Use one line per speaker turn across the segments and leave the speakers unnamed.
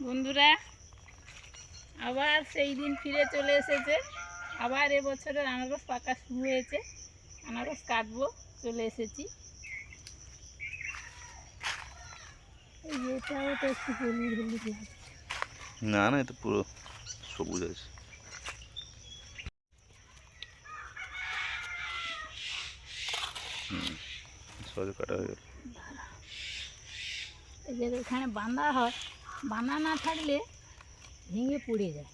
বন্ধুরা আবার সেই দিন ফিরে চলে এসেছে। আবার এবছরের আনারস পাকা শুরু হয়েছে। আনারস কাটবো, চলে এসেছি। এটাও তো একটু হলুদ হলুদ লাগছে।
না না, এটা পুরো সবুজ আছে। সহজে কাটা হয়ে গেল।
এই যে এখানে বাঁধা হয়, বাঁধা না থাকলে ভেঙে পড়ে যায়,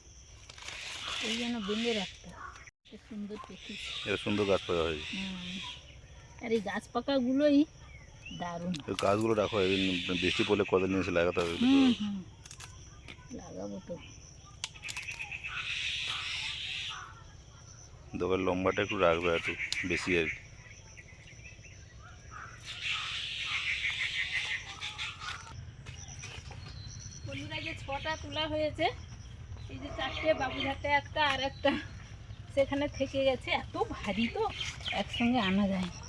এই জন্য বেঁধে রাখতে হয়। সুন্দর দেখি,
এটা সুন্দর গাছ পাকা হয়েছে।
আর এই গাছ পাকাগুলোই দারুণ।
গাছগুলো রাখো, বৃষ্টি পড়লে কদিন এসে লাগাতে হবে।
লাগাবো তো।
দোকান লম্বাটা একটু রাখবে, একটু বেশি আর কি।
বন্ধুরা যে 6টা তোলা হয়েছে, এই যে 4টে বাবুঘাটে একটা আর একটা সেখানে থেকে গেছে। এত ভারী তো একসঙ্গে আনা যায় না।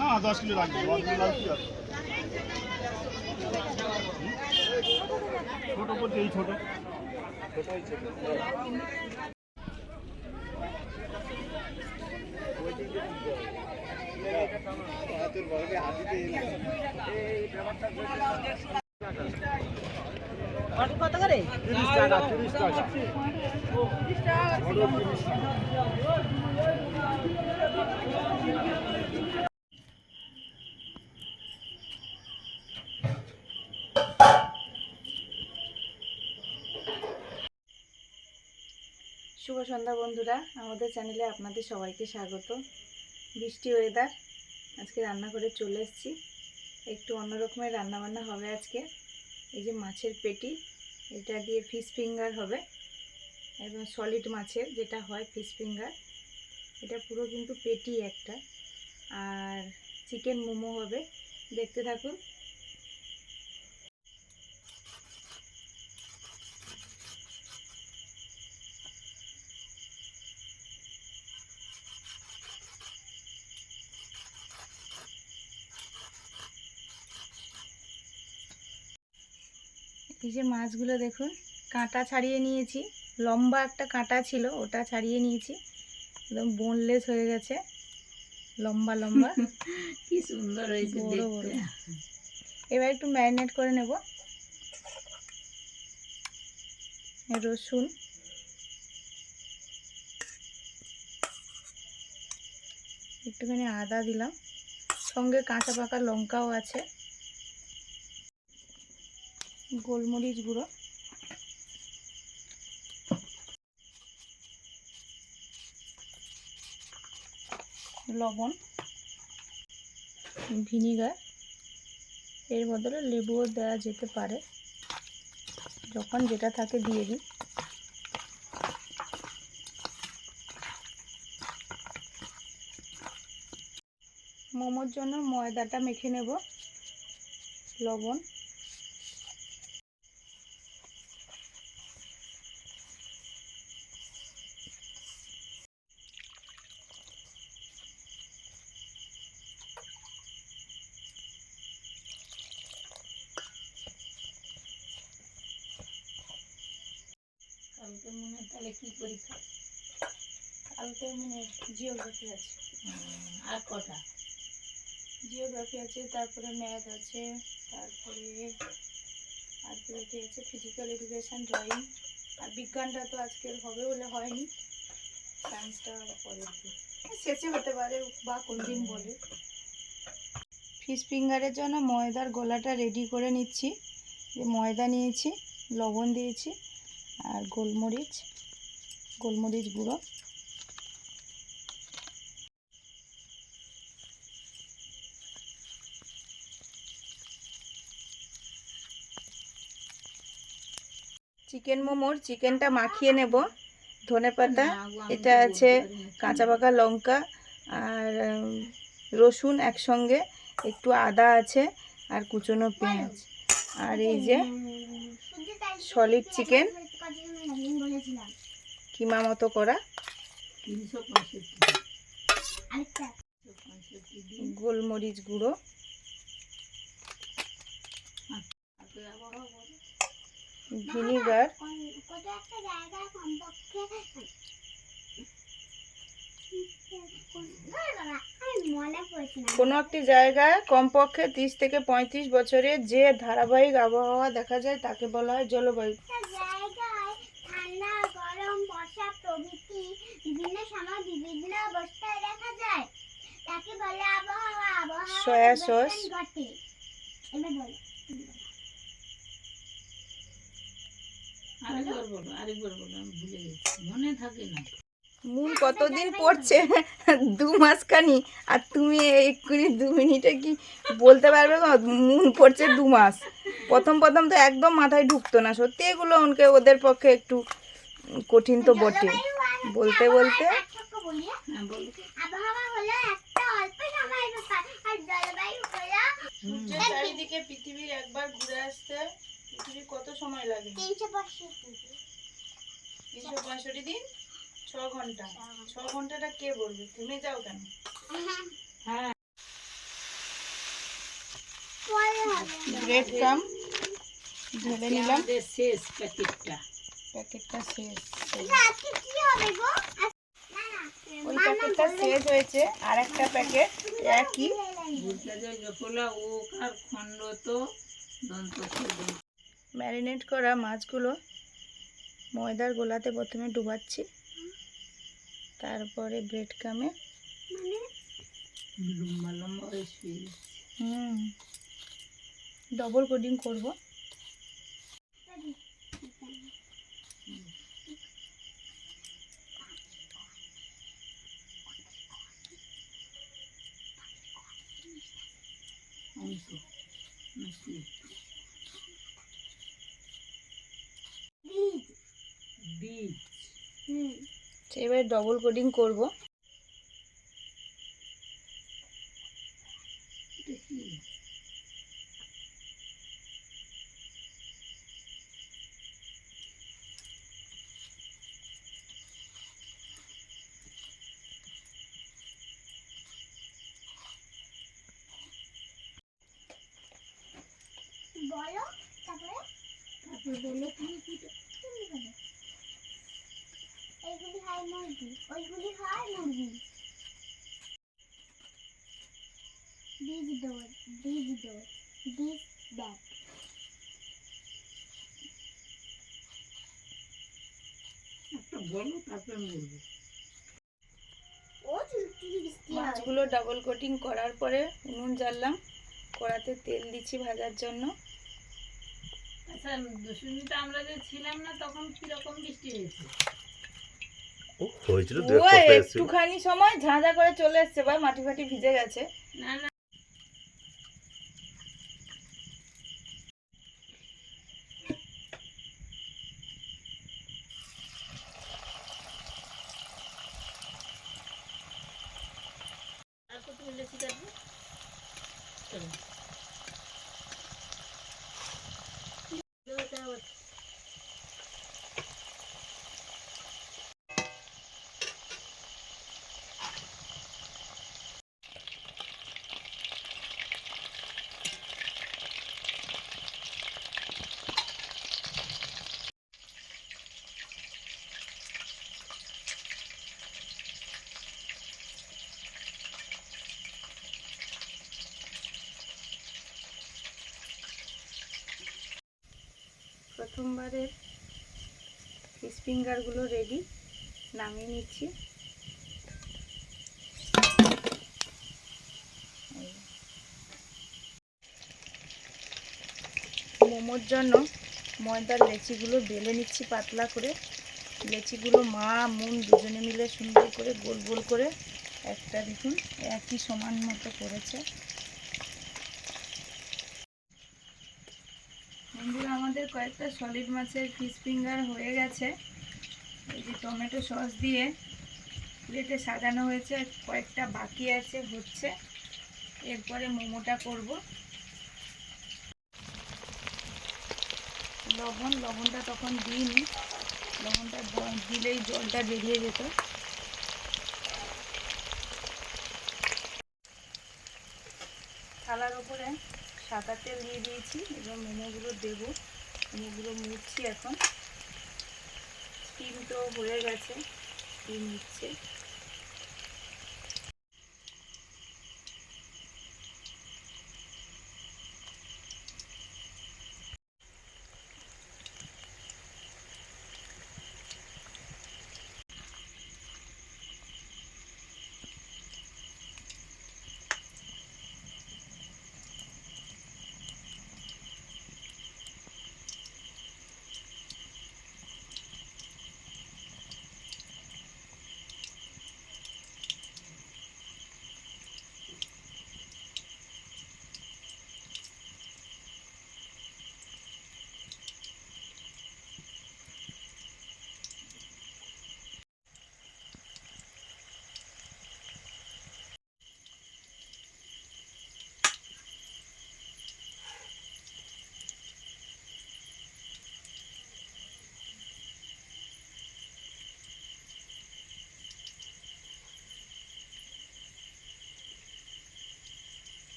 না 10 কিলো লাগবে, 10 কিলো লাগবে। ছোট বলতে এই ছোট ছোটই ছোট।
কত করে?
30 টাকা, 30 টাকা।
শুভ সন্ধ্যা বন্ধুরা, আমাদের চ্যানেলে আপনাদের সবাইকে স্বাগত। বৃষ্টি ওয়েদার, আজকে রান্না করে চলে এসেছি। একটু অন্য রকমের রান্নাবান্না হবে আজকে। এই যে মাছের পেটি, এটা দিয়ে ফিশ ফিঙ্গার হবে, এবং সলিড মাছের যেটা হয় ফিশ ফিঙ্গার, এটা পুরো কিন্তু পেটি একটা। আর চিকেন মোমো হবে, দেখতে থাকুন। এই যে মাছগুলো দেখুন, কাঁটা ছাড়িয়ে নিয়েছি। লম্বা একটা কাঁটা ছিল, ওটা ছাড়িয়ে নিয়েছি। একদম বোনলেস হয়ে গেছে, লম্বা লম্বা।
কি সুন্দর হয়েছে
বড় বড়।
দেখতে।
এবার একটু ম্যারিনেট করে নেব। রসুন, একটুখানি আদা দিলাম, সঙ্গে কাঁচা পাকা লঙ্কাও আছে। গোলমরিচ গুঁড়ো, লবণ, ভিনিগার, এর বদলে লেবুও দেওয়া যেতে পারে, যখন যেটা থাকে দিয়ে দিই। মোমোর জন্য ময়দাটা মেখে নেব, লবণ,
কালকে মনে তাহলে কি পরীক্ষা?
কালকে মানে জিওগ্রাফি আছে,
আর কটা?
জিওগ্রাফি আছে, তারপরে ম্যাথ আছে, তারপরে আরপিওটি আছে, ফিজিক্যাল এডুকেশন, ড্রয়িং। আর বিজ্ঞানটা তো আজকের হবে বলে হয়নি, সায়েন্সটা পরের দিন শেষে হতে পারে বা কোন দিন বলে। ফিশ ফিঙ্গারের জন্য ময়দার গোলাটা রেডি করে নিচ্ছি। যে ময়দা নিয়েছি, লবণ দিয়েছি, আর গোলমরিচ গুঁড়ো, চিকেন মোমোর চিকেনটা মাখিয়ে নেব। ধনেপাতা, এটা আছে কাঁচা পাকা লঙ্কা আর রসুন একসঙ্গে, একটু আদা আছে আর কুচনো পেঁয়াজ, আর এই যে সলিড চিকেন কিমা মতো করা,
365
গোলমরিচ গুঁড়ো, ভিনিগার, কোনো একটি জায়গায় কমপক্ষে 30 থেকে 35 বছরের যে ধারাবাহিক আবহাওয়া দেখা যায় তাকে বলা হয় জলবায়ু।
ঠান্ডা, গরম, বর্ষা প্রভৃতি বিভিন্ন সময় বিভিন্ন অবস্থায় দেখা যায়, তাকে বলে আবহাওয়া। আবহাওয়া
সয়া সস,
ঘটে। এবার বলো।
আরেকবার বলো, আমি ভুলে গেছি, মনে থাকে না।
মুন কতদিন পড়ছে 2 মাসখানি, আর তুমি এক্ষুনি 2 মিনিটে কি বলতে পারবে গো? মুন পড়ছে 2 মাস। প্রথম তো একদম মাথায় ঢুকতো না, সত্যি এগুলো ওদের পক্ষে একটু কঠিন তো বটে বলতে বলতে।
পার্থক্য বলি। আবহাওয়া হলো একটা অল্প সময়ের ব্যাপার, আর জলবায়ু হলো
সূর্যের চারিদিকে পৃথিবীর একবার ঘুরে আসতে পৃথিবীর কত সময় লাগে? 365 দিন, 6 ঘন্টা। 6 ঘন্টাটা কে বলবে? থেমে যাও কেন?
হ্যাঁ,
ব্রেড ক্রাম ঢেলে নিলাম,
আমাদের শেষ প্যাকেটটা।
প্যাকেটটা শেষ।
আজকে কি হবে গো?
ওই প্যাকেটটা শেষ হয়েছে, আর একটা প্যাকেট একই।
ওকার খণ্ড তো দন্ত।
ম্যারিনেট করা মাছগুলো ময়দার গোলাতে প্রথমে ডুবাচ্ছি, তারপরে ব্রেড ক্রামে।
লম্বা লম্বা হয়ে শুয়ে
ডবল কোটিং করব।
অংশ নাকি বীজ?
এবার ডবল কোটিং করব।
এটা কি?
বলো, তারপরে
বলো তুমি কি?
এইগুলি হয় মুরগি, ওইগুলি হয় মুরগি। বীজ ডোজ, বীজ ব্যাগ।
একটা বলো, তারপরে আমি বলবো।
ও চুলকি বৃষ্টি হয়।
মাছগুলো ডাবল কোটিং করার পরে উনুন জ্বাললাম, কড়াতে তেল দিচ্ছি ভাজার জন্য।
আচ্ছা, দুষ্টুমিতে আমরা যে ছিলাম না তখন কিরকম বৃষ্টি হয়েছে?
ও হয়েছিল
ও একটুখানি সময় ঝাঁঝা করে চলে এসছে, ভাই মাটি ফাটি ভিজে গেছে।
না না, আর কত মিলেছি কাটবো? চলো।
প্রথমবারের ফিশ ফিঙ্গারগুলো রেডি, নামিয়ে নিচ্ছি। মোমোর জন্য ময়দার লেচিগুলো বেলে নিচ্ছি পাতলা করে। লেচিগুলো মা মুন দুজনে মিলে সুন্দর করে গোল গোল করে একটা দেখুন একই সমান মতো করেছে। বন্ধুরা, আমাদের কয়েকটা সলিড মাছের ফিশ ফিঙ্গার হয়ে গেছে। এই যে টমেটো সস দিয়ে প্লেটে সাজানো হয়েছে, কয়েকটা বাকি আছে, হচ্ছে। এরপরে মোমোটা করব। লবণটা তখন দিইনি, লবণটা দিলেই জলটা বেরিয়ে যেত। থালার উপরে সাদা তেল দিয়ে দিয়েছি, এবার মোমোগুলো দেবো। মোমোগুলো মুড়ছি এখন। স্টিম তো হয়ে গেছে, স্টিম নিচ্ছে।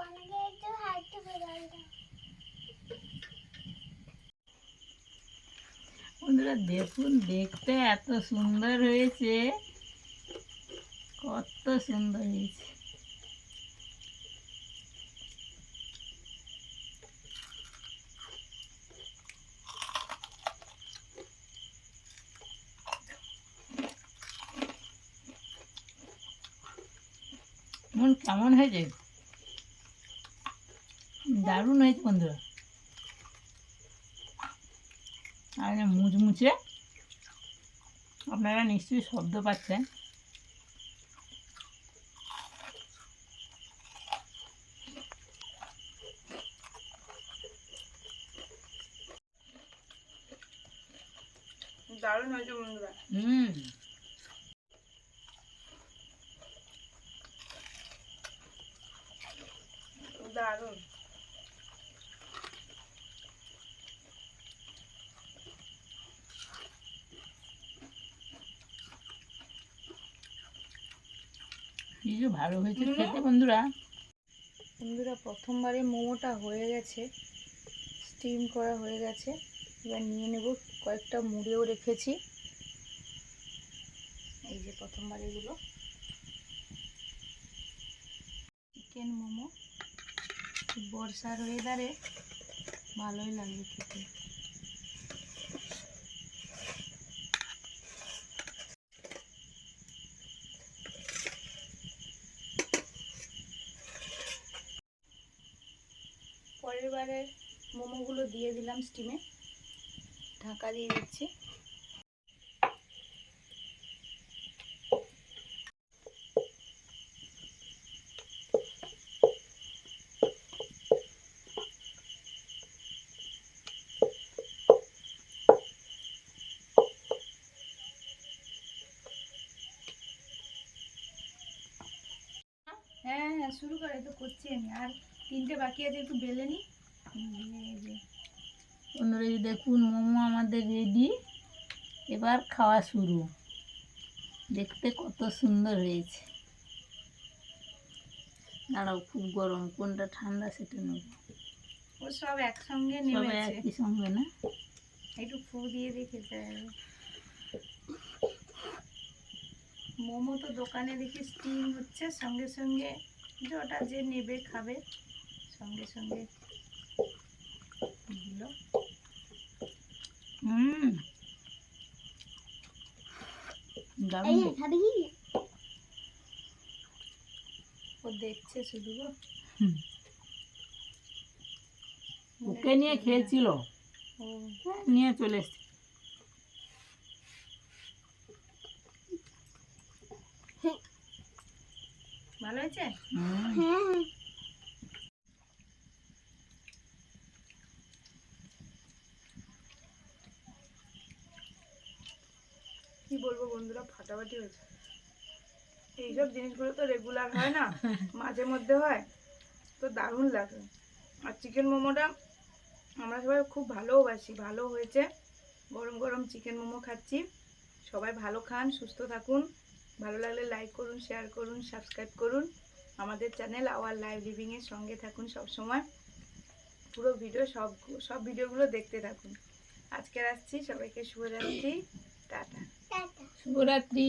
অনেকে একটু হাইটটা বেরোয় দাও।
বন্ধুরা দেখুন, দেখতে এত সুন্দর হয়েছে, কত সুন্দর হয়েছে। মন কেমন হয়েছে? দারুণ হয়েছে বন্ধুরা। আর মুচমুচে, আপনারা নিশ্চয়ই শব্দ পাচ্ছেন।
দারুণ হয়েছে বন্ধুরা। দারুণ।
কি যে ভালো হয়েছে খেতে বন্ধুরা।
বন্ধুরা প্রথমবারে মোমোটা হয়ে গেছে, স্টিম করা হয়ে গেছে। এবার নিয়ে নেব, কয়েকটা মুড়েও রেখেছি। এই যে প্রথমবার এগুলো চিকেন মোমো, বর্ষার ওয়েদারে ভালোই লাগবে খেতে। পরের বারের মোমোগুলো দিয়ে দিলাম স্টিমে, ঢাকা দিয়ে দিচ্ছি। হ্যাঁ হ্যাঁ শুরু করে তো করছি আমি, আর 3টে বাকি আছে, একটু বেলে নি।
বন্ধুরা এই দেখুন মোমো আমাদের রেডি, এবার খাওয়া শুরু। দেখতে কত সুন্দর হয়েছে। দাঁড়াও, খুব গরম, কোনটা ঠান্ডা সেটা নেব।
ও সব একসঙ্গে
সবাই
নেমেছে,
একই সঙ্গে না?
একটু ফু দিয়ে দিয়ে খেতে হবে। মোমো তো দোকানে দেখি স্টিম হচ্ছে, সঙ্গে সঙ্গে যেটা যে নেবে খাবে সঙ্গে সঙ্গে দিল।
দারুণ
এই
দেখতে।
খাবি কি?
ও দেখছে শুধু গো।
হুম। ওকে নিয়ে খেয়েছিল,
ও
নিয়ে চলে এসছে।
ভালো হয়েছে।
হ্যাঁ
কি বলবো বন্ধুরা, ফাটাফাটি হয়েছে। এইসব জিনিসগুলো তো রেগুলার হয় না, মাঝে মধ্যে হয়, তো দারুণ লাগে। আর চিকেন মোমোটা আমরা সবাই খুব ভালোবাসি, ভালো হয়েছে। গরম গরম চিকেন মোমো খাচ্ছি। সবাই ভালো খান, সুস্থ থাকুন। ভালো লাগলে লাইক করুন, শেয়ার করুন, সাবস্ক্রাইব করুন আমাদের চ্যানেল আওয়ার লাইভ লিভিংয়ের সঙ্গে থাকুন সব সময়। পুরো ভিডিও সব ভিডিওগুলো দেখতে থাকুন। আজকে আসছি, সবাইকে শুভরাত্রি, টাটা।
টাটা।
শুভরাত্রি।